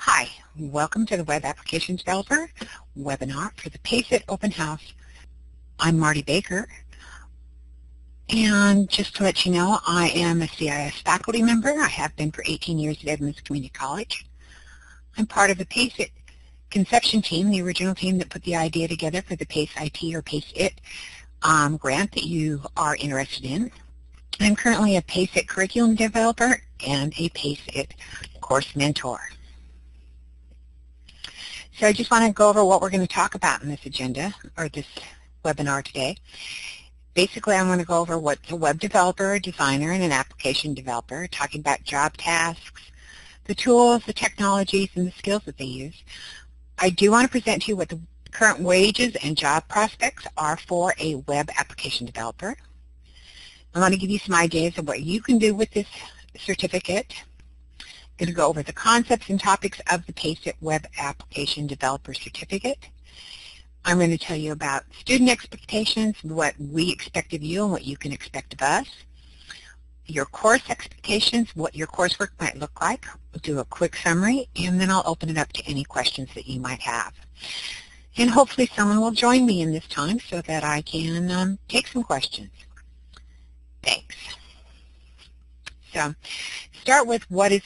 Hi, welcome to the Web Application Developer webinar for the PaceIT Open House. I'm Marty Baker, and just to let you know, I am a CIS faculty member. I have been for 18 years at Edmonds Community College. I'm part of the PaceIT conception team, the original team that put the idea together for the PaceIT or PaceIT grant that you are interested in. I'm currently a PaceIT curriculum developer and a PaceIT course mentor. So I just want to go over what we're going to talk about in this agenda, or this webinar today. Basically, I'm going to go over what's a web developer, a designer, and an application developer, talking about job tasks, the tools, the technologies, and the skills that they use. I do want to present to you what the current wages and job prospects are for a web application developer. I want to give you some ideas of what you can do with this certificate. I'm going to go over the concepts and topics of the PaceIT Web Application Developer Certificate. I'm going to tell you about student expectations, what we expect of you and what you can expect of us. Your course expectations, what your coursework might look like. We'll do a quick summary, and then I'll open it up to any questions that you might have. And hopefully someone will join me in this time so that I can take some questions. Thanks. So, start with what is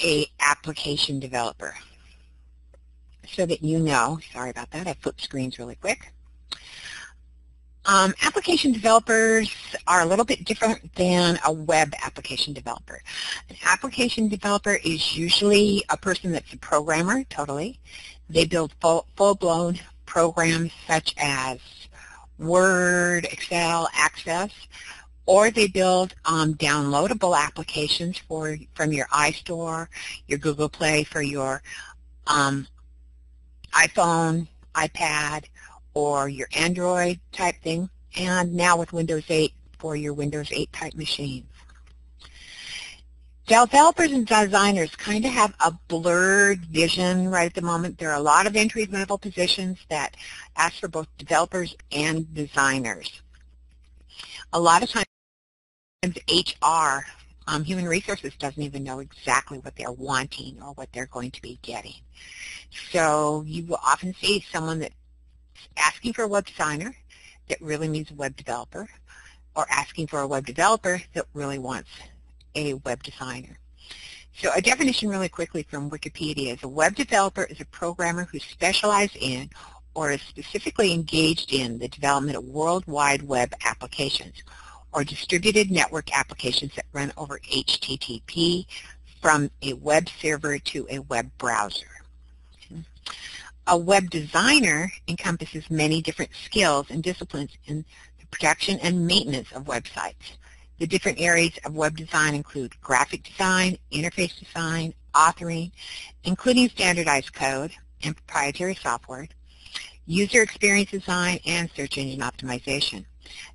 an application developer, so that you know. Sorry about that, I flipped screens really quick. Application developers are a little bit different than a web application developer. An application developer is usually a person that's a programmer, totally. They build full-blown programs such as Word, Excel, Access, or they build downloadable applications from your iStore, your Google Play for your iPhone, iPad, or your Android type thing, and now with Windows 8 for your Windows 8 type machines. Developers and designers kind of have a blurred vision right at the moment. There are a lot of entry-level positions that ask for both developers and designers. A lot of times HR, human resources, doesn't even know exactly what they're wanting or what they're going to be getting. So you will often see someone that's asking for a web designer that really means a web developer, or asking for a web developer that really wants a web designer. So a definition really quickly from Wikipedia is a web developer is a programmer who specializes in or is specifically engaged in the development of World Wide Web applications or distributed network applications that run over HTTP from a web server to a web browser. A web designer encompasses many different skills and disciplines in the production and maintenance of websites. The different areas of web design include graphic design, interface design, authoring, including standardized code and proprietary software, user experience design, and search engine optimization.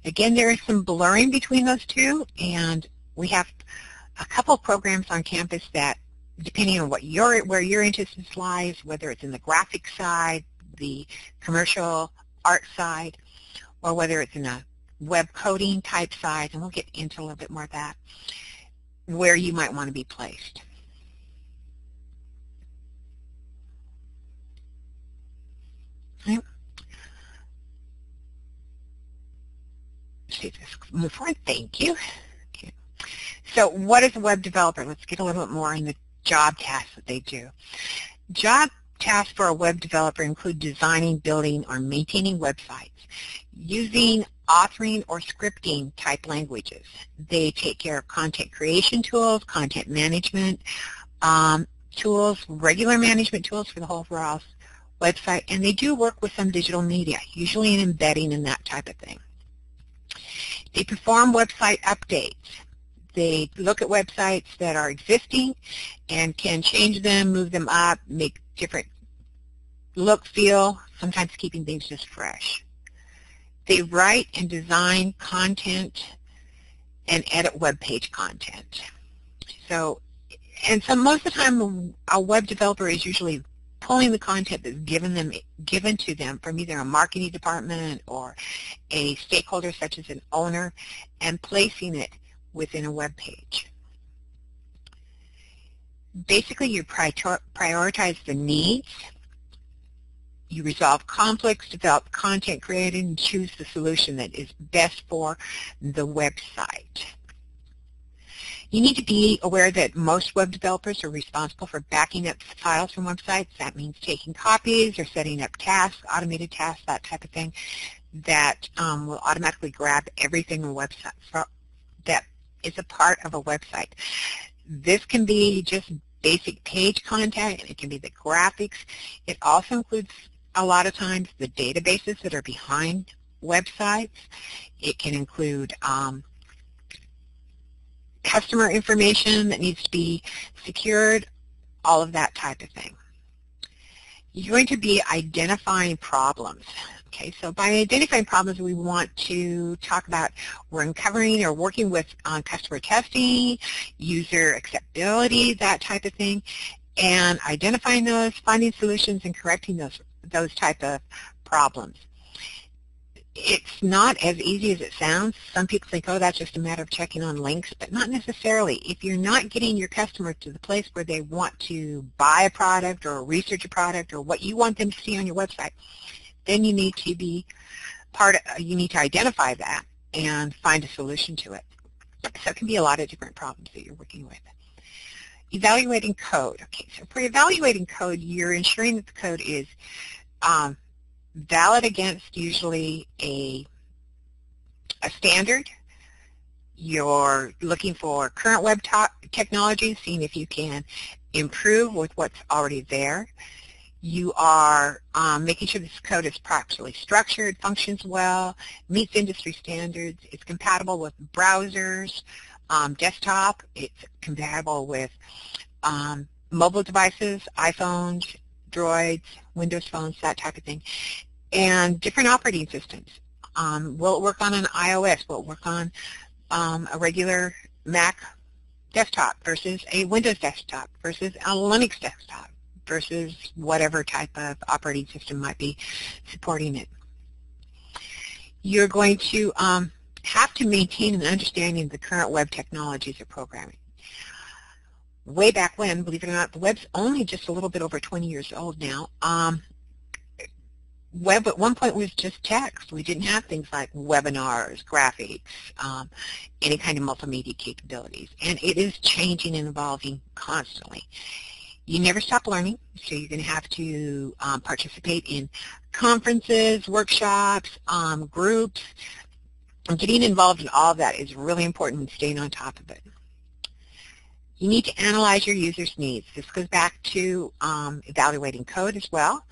Again, there is some blurring between those two, and we have a couple of programs on campus that, depending on where your interest lies, whether it's in the graphic side, the commercial art side, or whether it's in a web coding type side, and we'll get into a little bit more of that, where you might want to be placed. Okay. See this move forward. Thank you. Okay. So what is a web developer? Let's get a little bit more in the job tasks that they do. Job tasks for a web developer include designing, building, or maintaining websites using authoring or scripting type languages. They take care of content creation tools, content management tools, regular management tools for the whole overall website, and they do work with some digital media, usually in embedding and that type of thing. They perform website updates. They look at websites that are existing and can change them, move them up, make different look, feel, sometimes keeping things just fresh. They write and design content and edit web page content. So most of the time a web developer is usually pulling the content that's given to them from either a marketing department or a stakeholder such as an owner and placing it within a web page. Basically, you prioritize the needs, you resolve conflicts, develop content created, and choose the solution that is best for the website. You need to be aware that most web developers are responsible for backing up files from websites. That means taking copies or setting up tasks, automated tasks, that type of thing, that will automatically grab everything on a website that is a part of a website. This can be just basic page content, and it can be the graphics. It also includes a lot of times the databases that are behind websites. It can include customer information that needs to be secured, all of that type of thing. You're going to be identifying problems. Okay, so by identifying problems, we want to talk about we're uncovering or working with customer testing, user acceptability, that type of thing, and identifying those, finding solutions, and correcting those type of problems. It's not as easy as it sounds. Some people think, oh, that's just a matter of checking on links, but not necessarily. If you're not getting your customer to the place where they want to buy a product or research a product or what you want them to see on your website, then you need to be you need to identify that and find a solution to it. So it can be a lot of different problems that you're working with. Evaluating code. Okay, so for evaluating code, you're ensuring that the code is valid against usually a standard. You're looking for current web technology, seeing if you can improve with what's already there. You are making sure this code is properly structured, functions well, meets industry standards, it's compatible with browsers, desktop, it's compatible with mobile devices, iPhones, Droids, Windows phones, that type of thing, and different operating systems. Will it work on an iOS? Will it work on a regular Mac desktop versus a Windows desktop versus a Linux desktop versus whatever type of operating system might be supporting it? You're going to have to maintain an understanding of the current web technologies or programming. Way back when, believe it or not, the web's only just a little bit over 20 years old now. Web at one point was just text. We didn't have things like webinars, graphics, any kind of multimedia capabilities. And it is changing and evolving constantly. You never stop learning, so you're going to have to participate in conferences, workshops, groups. Getting involved in all of that is really important and staying on top of it. You need to analyze your users' needs. This goes back to evaluating code as well.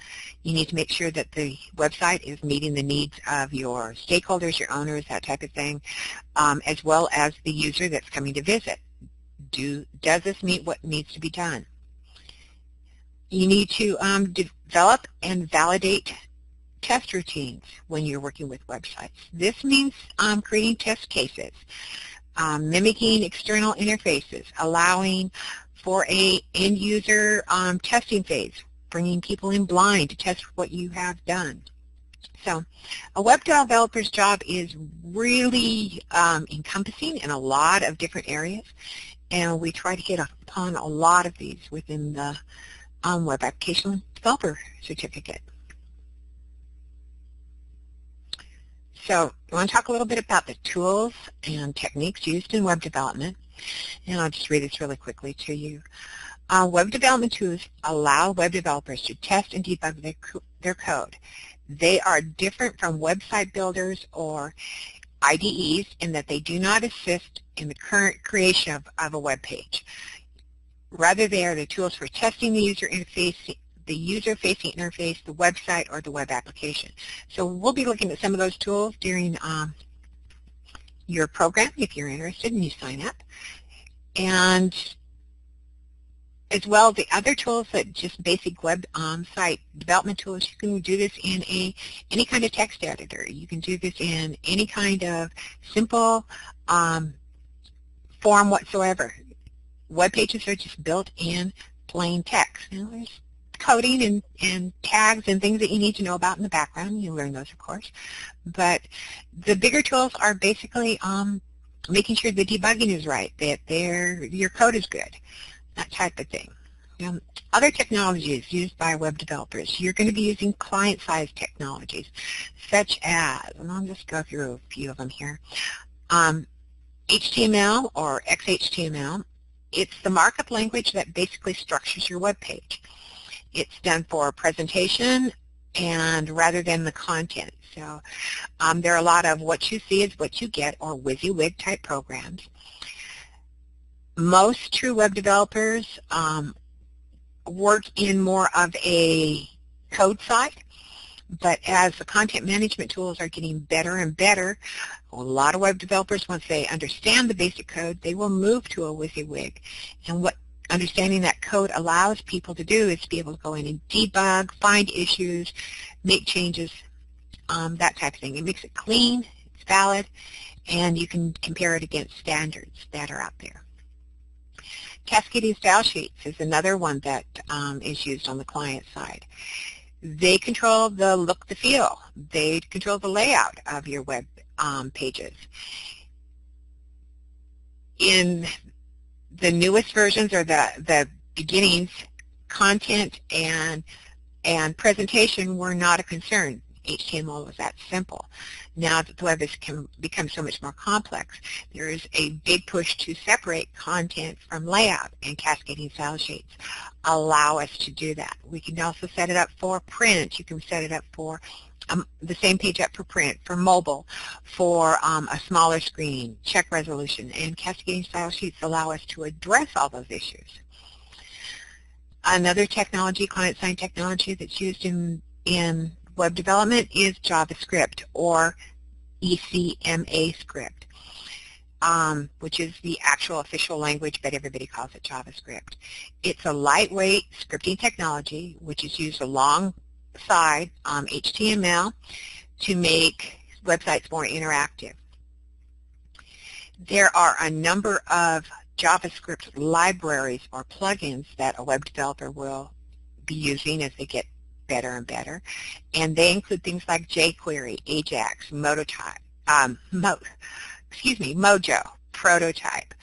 You need to make sure that the website is meeting the needs of your stakeholders, your owners, that type of thing, as well as the user that's coming to visit. Does this meet what needs to be done? You need to develop and validate test routines when you're working with websites. This means creating test cases. Mimicking external interfaces, allowing for a end-user testing phase, bringing people in blind to test what you have done. So a web developer's job is really encompassing in a lot of different areas, and we try to get upon a lot of these within the Web Application Developer Certificate. So I want to talk a little bit about the tools and techniques used in web development, and I'll just read this really quickly to you. Web development tools allow web developers to test and debug their code. They are different from website builders or IDEs in that they do not assist in the current creation of a web page. Rather, they are the tools for testing the user interface, the user-facing interface, the website, or the web application. So we'll be looking at some of those tools during your program if you're interested and you sign up. And as well, the other tools that just basic web site development tools, you can do this in any kind of text editor. You can do this in any kind of simple form whatsoever. Web pages are just built in plain text. Now, there's coding and tags and things that you need to know about in the background. You learn those, of course. But the bigger tools are basically making sure the debugging is right, that your code is good. that type of thing. Other technologies used by web developers, you're going to be using client-side technologies, such as, and I'll just go through a few of them here, HTML or XHTML. It's the markup language that basically structures your web page. It's done for presentation and rather than the content. So there are a lot of what you see is what you get or WYSIWYG type programs. Most true web developers work in more of a code side, but as the content management tools are getting better and better, a lot of web developers, once they understand the basic code, they will move to a WYSIWYG. And what understanding that code allows people to do is to be able to go in and debug, find issues, make changes, that type of thing. It makes it clean, it's valid, and you can compare it against standards that are out there. Cascading style sheets is another one that is used on the client side. They control the look, the feel. They control the layout of your web pages. In the newest versions or the beginnings, content and presentation were not a concern. HTML was that simple. Now that the web has become so much more complex, there is a big push to separate content from layout, and cascading style sheets allow us to do that. We can also set it up for print. You can set it up for the same page up for print, for mobile, for a smaller screen, check resolution, and cascading style sheets allow us to address all those issues. Another technology, client-side technology that's used in web development is JavaScript or ECMA script, which is the actual official language, but everybody calls it JavaScript. It's a lightweight scripting technology which is used alongside HTML to make websites more interactive. There are a number of JavaScript libraries or plugins that a web developer will be using as they get better and better, and they include things like jQuery, Ajax, Mojo, Prototype,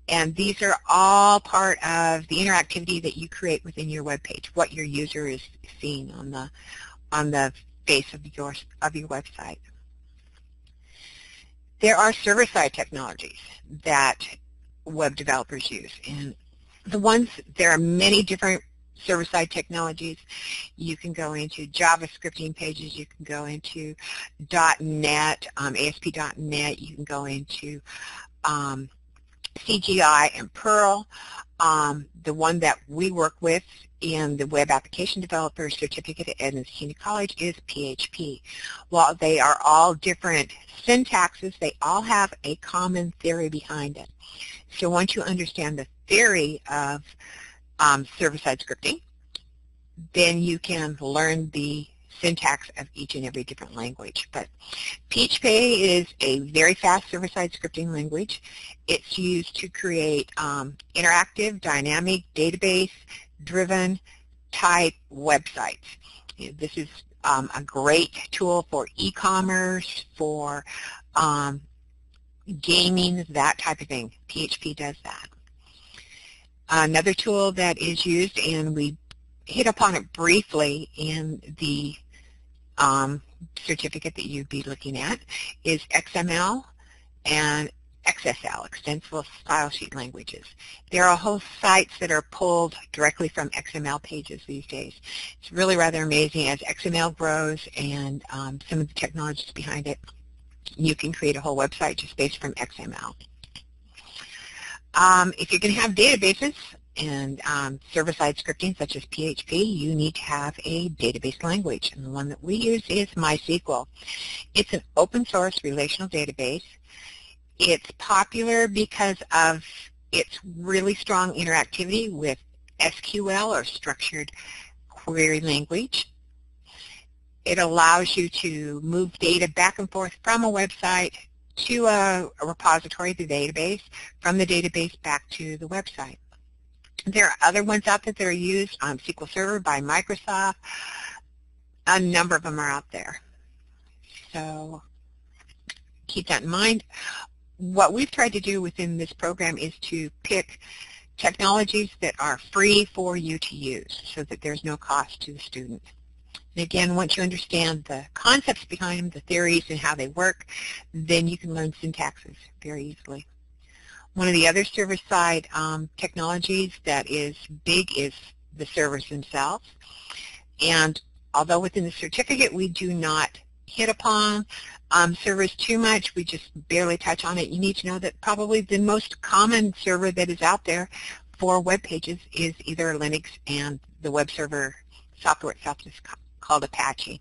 and these are all part of the interactivity that you create within your web page, what your user is seeing on the face of your website. There are server-side technologies that web developers use, and there are many different server-side technologies. You can go into JavaScripting pages, you can go into .NET, ASP.NET, you can go into CGI and Perl. The one that we work with in the Web Application Developer Certificate at Edmonds Community College is PHP. While they are all different syntaxes, they all have a common theory behind it. So once you understand the theory of server-side scripting, then you can learn the syntax of each and every different language. But PHP is a very fast server-side scripting language. It's used to create interactive, dynamic, database-driven type websites. This is a great tool for e-commerce, for gaming, that type of thing. PHP does that. Another tool that is used, and we hit upon it briefly in the certificate that you'd be looking at, is XML and XSL, Extensible Style Sheet Languages. There are whole sites that are pulled directly from XML pages these days. It's really rather amazing as XML grows and some of the technologies behind it. You can create a whole website just based from XML. If you're going to have databases and server-side scripting such as PHP, you need to have a database language, and the one that we use is MySQL. It's an open-source relational database. It's popular because of its really strong interactivity with SQL, or Structured Query Language. It allows you to move data back and forth from a website to a repository, the database, from the database back to the website. There are other ones out there that are used, SQL Server by Microsoft. A number of them are out there. So keep that in mind. What we've tried to do within this program is to pick technologies that are free for you to use so that there's no cost to the student. And again, once you understand the concepts behind them, the theories and how they work, then you can learn syntaxes very easily. One of the other server-side technologies that is big is the servers themselves. And although within the certificate we do not hit upon servers too much, we just barely touch on it, you need to know that probably the most common server that is out there for web pages is either Linux, and the web server software itself is called Apache.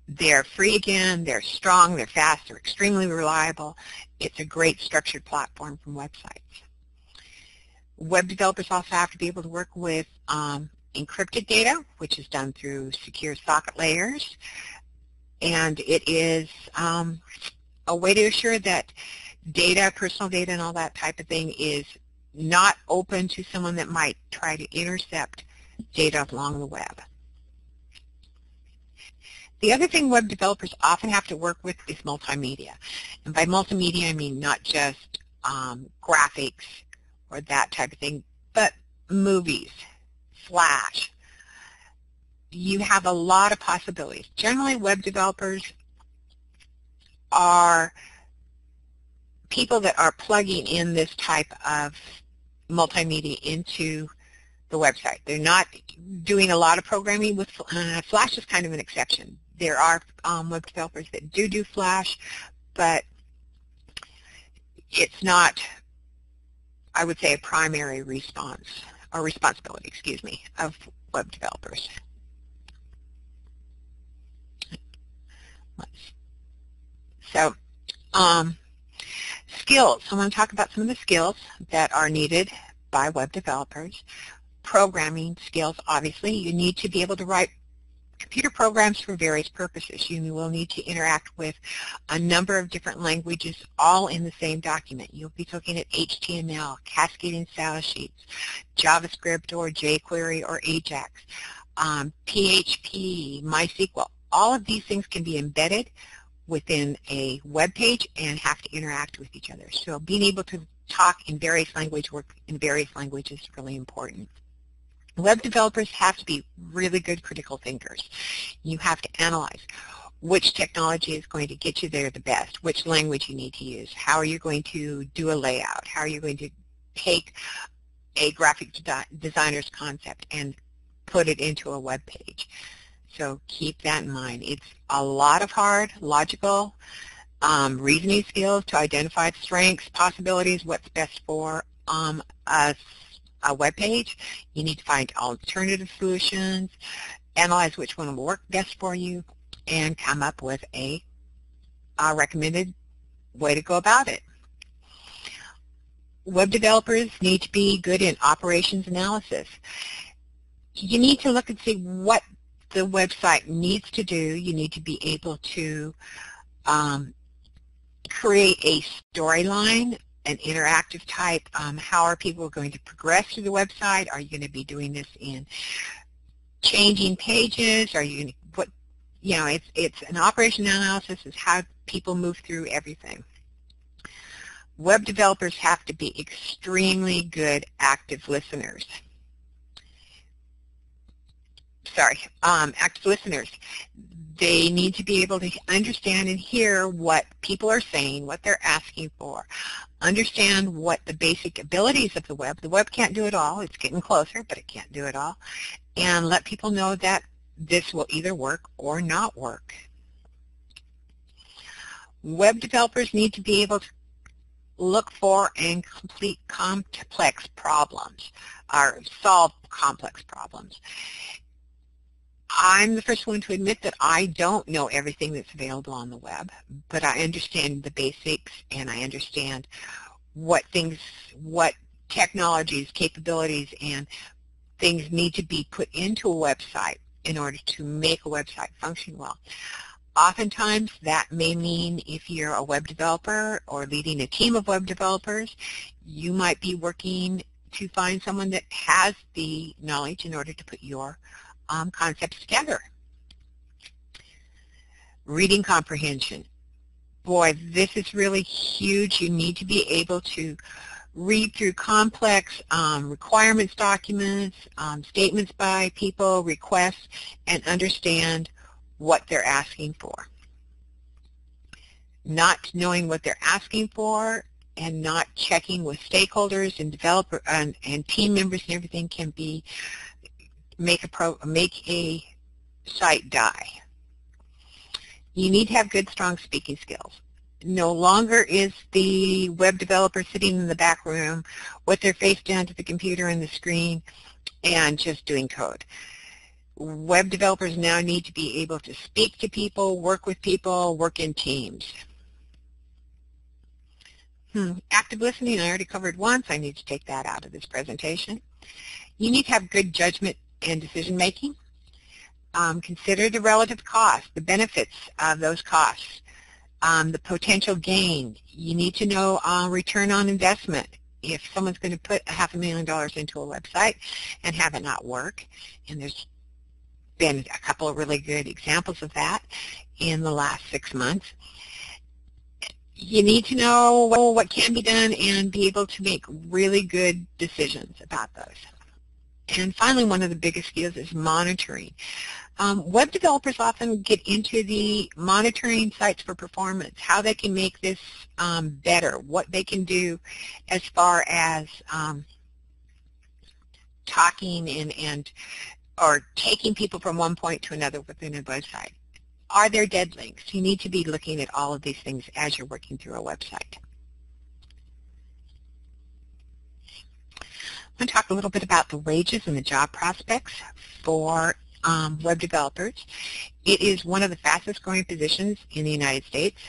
They're free again, they're strong, they're fast, they're extremely reliable. It's a great structured platform from websites. Web developers also have to be able to work with encrypted data, which is done through secure socket layers. And it is a way to assure that data, personal data and all that type of thing is not open to someone that might try to intercept data along the web. The other thing web developers often have to work with is multimedia. And by multimedia, I mean not just graphics or that type of thing, but movies, Flash. You have a lot of possibilities. Generally, web developers are people that are plugging in this type of multimedia into the website. They're not doing a lot of programming with Flash is kind of an exception. There are web developers that do Flash, but it's not, I would say, a primary responsibility, excuse me, of web developers. So, skills. I want to talk about some of the skills that are needed by web developers. Programming skills, obviously. You need to be able to write computer programs for various purposes. You will need to interact with a number of different languages all in the same document. You'll be looking at HTML, cascading style sheets, JavaScript or jQuery or AJAX, PHP, MySQL. All of these things can be embedded within a web page and have to interact with each other. So being able to talk in various languages, work in various languages is really important. Web developers have to be really good critical thinkers. You have to analyze which technology is going to get you there the best, which language you need to use, how are you going to do a layout, how are you going to take a graphic designer's concept and put it into a web page. So keep that in mind. It's a lot of hard, logical, reasoning skills to identify strengths, possibilities, what's best for a web page. You need to find alternative solutions, analyze which one will work best for you, and come up with a recommended way to go about it. Web developers need to be good in operations analysis. You need to look and see what the website needs to do. You need to be able to create a storyline, an interactive type. How are people going to progress through the website? Are you going to be doing this in changing pages? Are you going to, what, you know, it's an operation analysis is how people move through everything. Web developers have to be extremely good active listeners. Active listeners. They need to be able to understand and hear what people are saying, what they're asking for, understand what the basic abilities of the web. The web can't do it all. It's getting closer, but it can't do it all. And let people know that this will either work or not work. Web developers need to be able to look for and complete complex problems, or solve complex problems. I'm the first one to admit that I don't know everything that's available on the web, but I understand the basics and I understand what technologies, capabilities, and things need to be put into a website in order to make a website function well. Oftentimes that may mean if you're a web developer or leading a team of web developers, you might be working to find someone that has the knowledge in order to put your concepts together. Reading comprehension. Boy, this is really huge. You need to be able to read through complex requirements documents, statements by people, requests, and understand what they're asking for. Not knowing what they're asking for and not checking with stakeholders and developer and team members and everything can make a site die. You need to have good, strong speaking skills. No longer is the web developer sitting in the back room with their face down to the computer and the screen and just doing code. Web developers now need to be able to speak to people, work with people, work in teams. Active listening, I already covered once. I need to take that out of this presentation. You need to have good judgment and decision making. Consider the relative cost, the benefits of those costs, the potential gain. You need to know return on investment. If someone's going to put $500,000 into a website and have it not work, and there's been a couple of really good examples of that in the last 6 months, you need to know what can be done and be able to make really good decisions about those. And finally, one of the biggest skills is monitoring. Web developers often get into the monitoring sites for performance, how they can make this better, what they can do as far as talking or taking people from one point to another within a website. Are there dead links? You need to be looking at all of these things as you're working through a website. I'm going to talk a little bit about the wages and the job prospects for web developers. It is one of the fastest growing positions in the United States.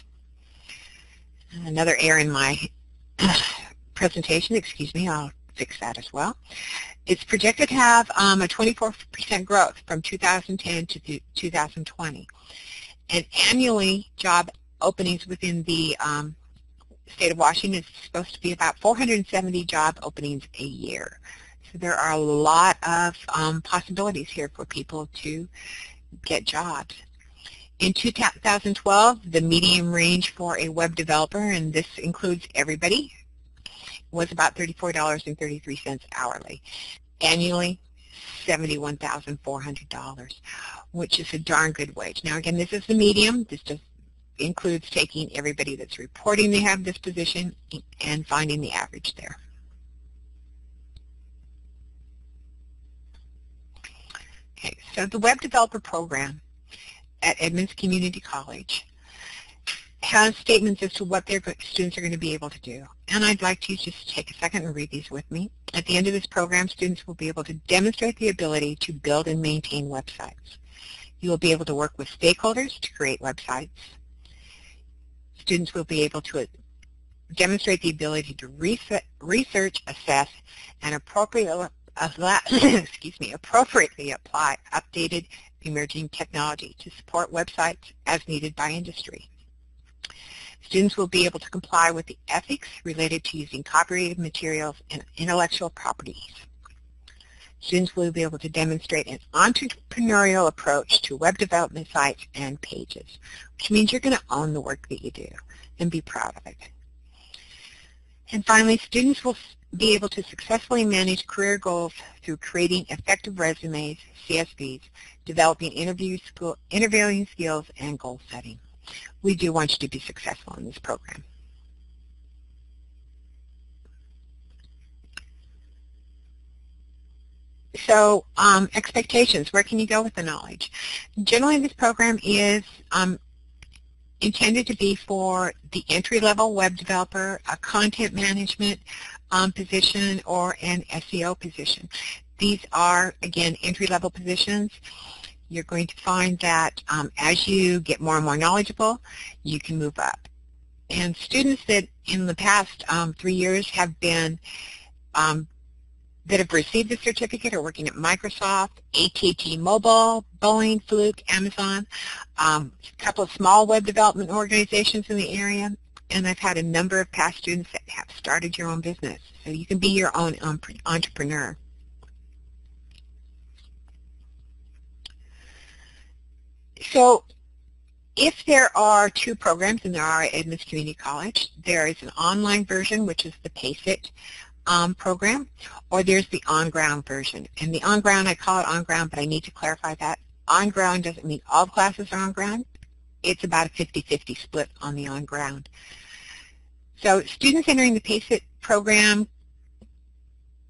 Another error in my presentation, excuse me, I'll fix that as well. It's projected to have a 24% growth from 2010 to 2020. And annually, job openings within the state of Washington is supposed to be about 470 job openings a year. So there are a lot of possibilities here for people to get jobs. In 2012, the median range for a web developer, and this includes everybody, was about $34.33 hourly. Annually, $71,400, which is a darn good wage. Now again, this is the medium. This just includes taking everybody that's reporting they have this position and finding the average there. Okay, so the Web Developer Program at Edmonds Community College has statements as to what their students are going to be able to do. And I'd like to just take a second and read these with me. At the end of this program, students will be able to demonstrate the ability to build and maintain websites. You will be able to work with stakeholders to create websites. Students will be able to demonstrate the ability to research, assess, and appropriately apply updated emerging technology to support websites as needed by industry. Students will be able to comply with the ethics related to using copyrighted materials and intellectual properties. Students will be able to demonstrate an entrepreneurial approach to web development sites and pages, which means you're going to own the work that you do and be proud of it. And finally, students will be able to successfully manage career goals through creating effective resumes, CSVs, developing interviewing skills, and goal setting. We do want you to be successful in this program. So expectations, where can you go with the knowledge? Generally, this program is intended to be for the entry-level web developer, a content management position, or an SEO position. These are, again, entry-level positions. You're going to find that as you get more and more knowledgeable, you can move up. And students that in the past 3 years have been that have received the certificate are working at Microsoft, AT&T Mobile, Boeing, Fluke, Amazon, a couple of small web development organizations in the area, and I've had a number of past students that have started your own business. So you can be your own entrepreneur. So If there are two programs, and there are at Edmonds Community College, there is an online version, which is the PaceIT program, or there's the on-ground version. And the on-ground, I call it on-ground, but I need to clarify that. On-ground doesn't mean all classes are on-ground. It's about a 50-50 split on the on-ground. So students entering the PaceIT program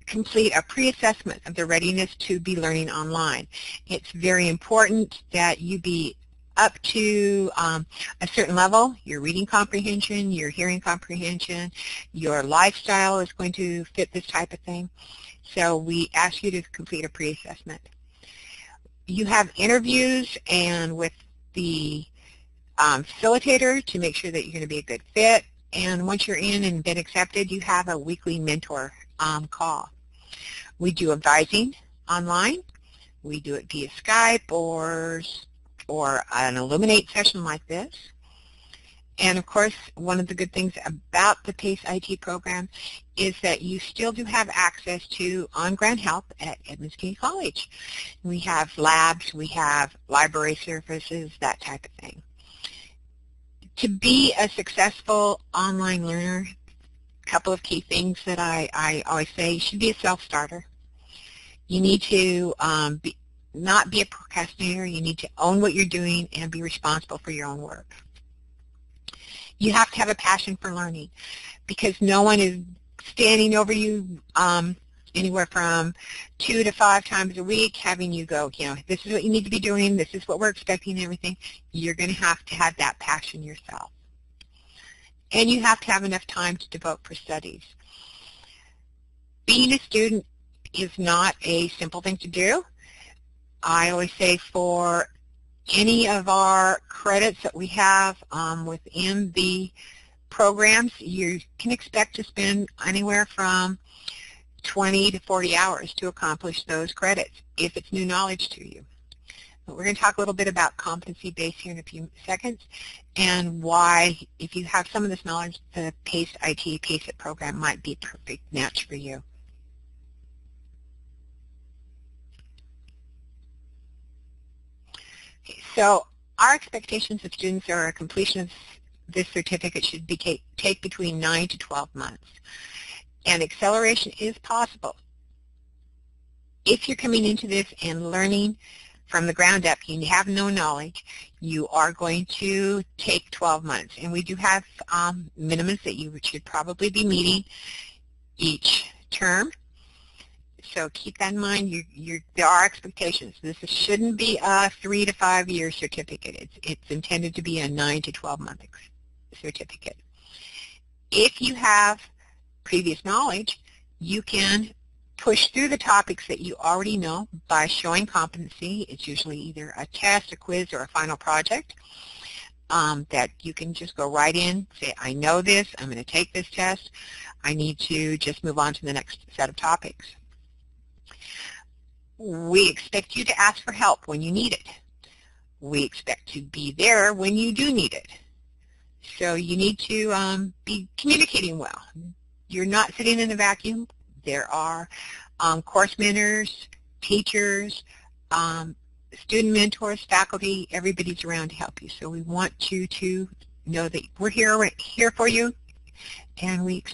complete a pre-assessment of their readiness to be learning online. It's very important that you be up to a certain level, your reading comprehension, your hearing comprehension, your lifestyle is going to fit this type of thing. So we ask you to complete a pre-assessment. You have interviews and with the facilitator to make sure that you're going to be a good fit. And once you're in and been accepted, you have a weekly mentor call. We do advising online. We do it via Skype or an Illuminate session like this. And of course, one of the good things about the PaceIT program is that you still do have access to on-ground help at Edmonds Community College. We have labs, we have library services, that type of thing. To be a successful online learner, a couple of key things that I always say: you should be a self-starter. You need to not be a procrastinator. You need to own what you're doing and be responsible for your own work. You have to have a passion for learning, because no one is standing over you anywhere from 2 to 5 times a week having you go, this is what you need to be doing, this is what we're expecting and everything. You're going to have that passion yourself. And you have to have enough time to devote for studies. Being a student is not a simple thing to do. I always say for any of our credits that we have within the programs, you can expect to spend anywhere from 20 to 40 hours to accomplish those credits if it's new knowledge to you. But we're going to talk a little bit about competency-based here in a few seconds and why, if you have some of this knowledge, the PaceIT program might be a perfect match for you. So our expectations of students or a completion of this certificate should be take between 9 to 12 months. And acceleration is possible. If you're coming into this and learning from the ground up, you have no knowledge, you are going to take 12 months. And we do have minimums that you should probably be meeting each term. So keep that in mind. There are expectations. This shouldn't be a 3 to 5 year certificate. It's intended to be a 9 to 12 month certificate. If you have previous knowledge, you can push through the topics that you already know by showing competency. It's usually either a test, a quiz, or a final project that you can just go right in, say, I know this, I'm going to take this test, I need to just move on to the next set of topics. We expect you to ask for help when you need it. We expect to be there when you do need it. So you need to be communicating well. You're not sitting in a vacuum. There are course mentors, teachers, student mentors, faculty, everybody's around to help you. So we want you to know that we're here for you, and we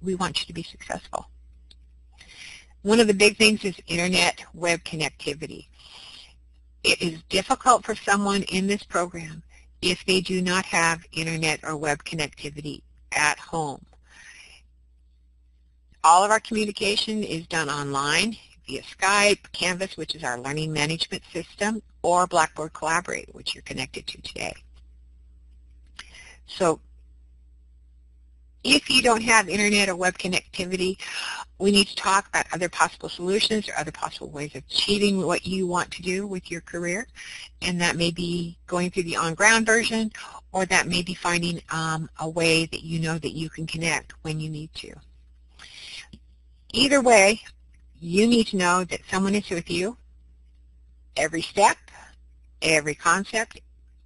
want you to be successful. One of the big things is internet web connectivity. It is difficult for someone in this program if they do not have internet or web connectivity at home. All of our communication is done online via Skype, Canvas, which is our learning management system, or Blackboard Collaborate, which you're connected to today. So if you don't have internet or web connectivity, we need to talk about other possible solutions or other possible ways of achieving what you want to do with your career. And that may be going through the on-ground version, or that may be finding a way that you know that you can connect when you need to. Either way, you need to know that someone is with you every step, every concept,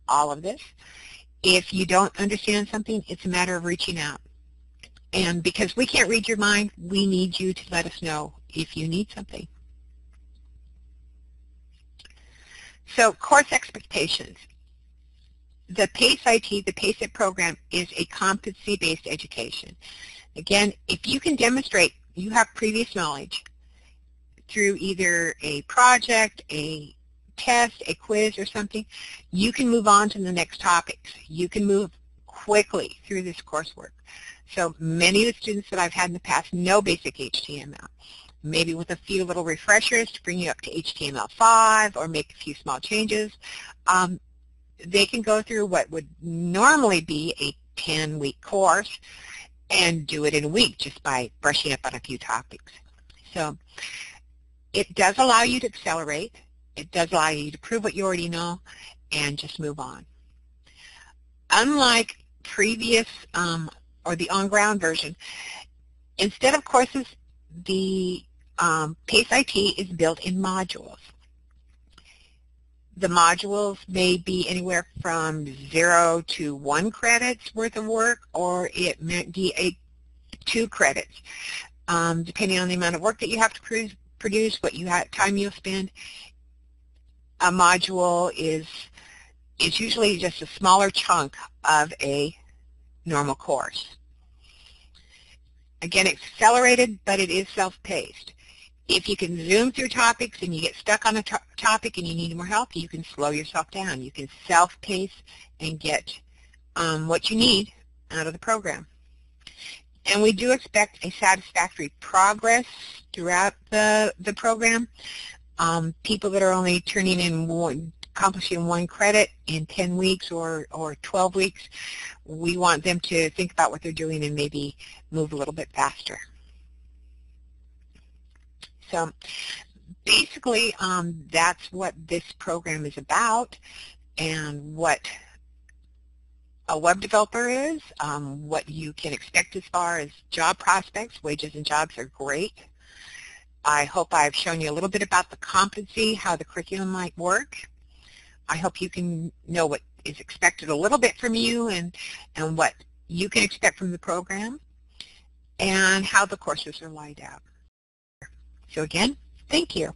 all of this. If you don't understand something, it's a matter of reaching out. And because we can't read your mind, we need you to let us know if you need something. So course expectations. the PaceIT, the PaceIT program, is a competency-based education. Again, if you can demonstrate you have previous knowledge through either a project, a test, a quiz, or something, you can move on to the next topics. You can move quickly through this coursework. So many of the students that I've had in the past know basic HTML, maybe with a few little refreshers to bring you up to HTML5 or make a few small changes. They can go through what would normally be a 10-week course and do it in a week just by brushing up on a few topics. So it does allow you to accelerate. It does allow you to prove what you already know and just move on. Unlike previous or the on-ground version, instead of courses, the PaceIT is built in modules. The modules may be anywhere from 0 to 1 credits worth of work, or it may be 2 credits, depending on the amount of work that you have to produce, what time you'll spend. A module is usually just a smaller chunk of a normal course. Again, it's accelerated, but it is self-paced. If you can zoom through topics and you get stuck on a topic and you need more help, you can slow yourself down. You can self-pace and get what you need out of the program. And we do expect a satisfactory progress throughout the program. People that are only turning in accomplishing 1 credit in 10 weeks or 12 weeks, we want them to think about what they're doing and maybe move a little bit faster. So basically, that's what this program is about and what a web developer is, what you can expect as far as job prospects. Wages and jobs are great. I hope I've shown you a little bit about the competency, how the curriculum might work. I hope you can know what is expected a little bit from you and what you can expect from the program and how the courses are laid out. So again, thank you.